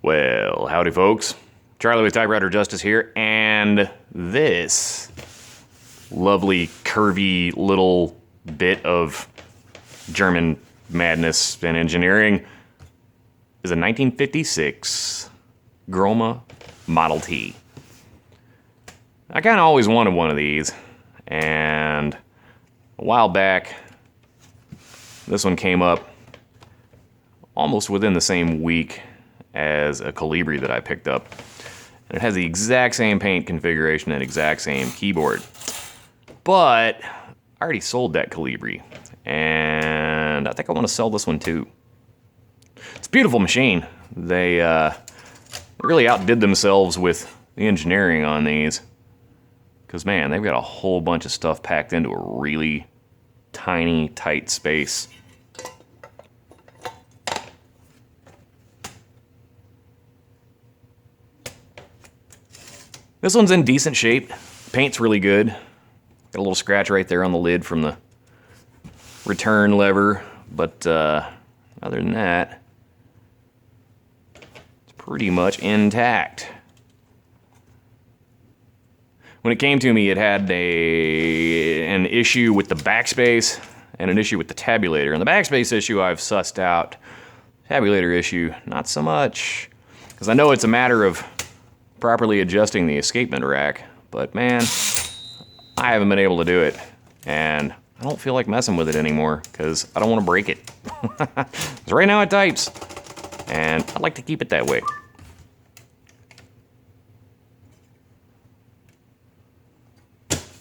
Well, howdy folks. Charlie with Typewriter Justice here, and this lovely curvy little bit of German madness and engineering is a 1956 Groma Model T. I kind of always wanted one of these, and a while back this one came up almost within the same week as a Colibri that I picked up. And it has the exact same paint configuration and exact same keyboard. But I already sold that Colibri, and I think I want to sell this one too. It's a beautiful machine. They really outdid themselves with the engineering on these. Because man, they've got a whole bunch of stuff packed into a really tiny, tight space. This one's in decent shape. Paint's really good. Got a little scratch right there on the lid from the return lever, but other than that, it's pretty much intact. When it came to me, it had an issue with the backspace and an issue with the tabulator. And the backspace issue I've sussed out. Tabulator issue, not so much. Because I know it's a matter of properly adjusting the escapement rack, but man, I haven't been able to do it, and I don't feel like messing with it anymore because I don't want to break it. Because right now it types, and I'd like to keep it that way.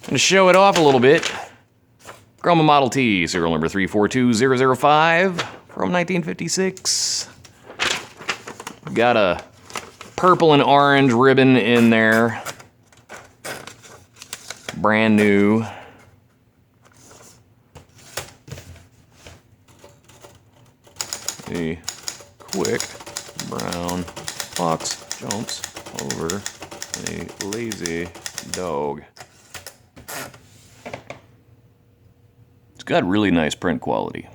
To show it off a little bit, Groma Model T, serial number 342005 from 1956. Got a purple and orange ribbon in there. Brand new. A quick brown fox jumps over a lazy dog. It's got really nice print quality.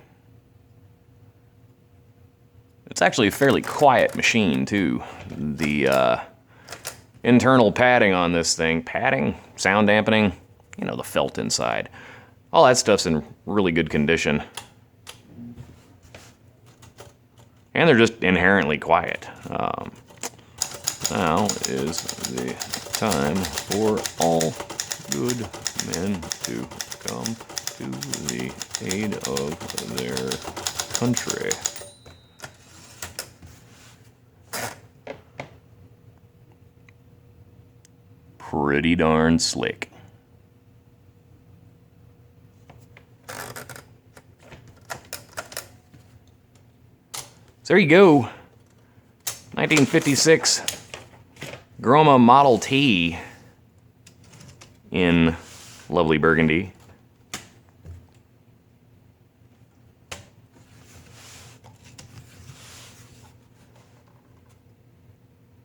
It's actually a fairly quiet machine too. The internal padding on this thing, sound dampening, you know, the felt inside, all that stuff's in really good condition. And they're just inherently quiet. Now is the time for all good men to come to the aid of their country. Pretty darn slick. So there you go. 1956 Groma Model T in lovely burgundy.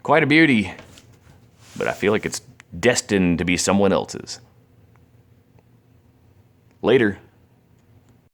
Quite a beauty, but I feel like it's destined to be someone else's. Later.